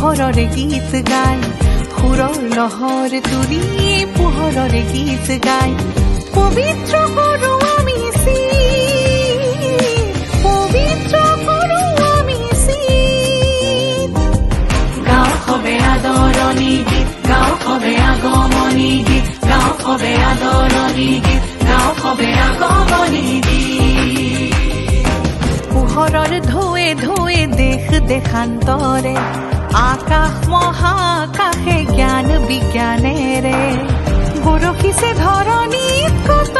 পোহৰৰে গীত গাই সুৰৰ লহৰ তুলি পোহৰৰে গীত গাই পবিত্ৰ কৰো আমি পবিত্ৰ কৰো আমি গাঁও খবে আদৰণি গীত গাঁও খবে আগমনি গীত গাঁও খবে আদৰণি গীত গাঁও খবে আগমনি গীত পোহৰৰ ঢৌৱে ঢৌৱে দেশ দেশান্তৰে আকাশ মহাকাশে জ্ঞান বিজ্ঞানেৰে বৰষিছে ধৰণীত কত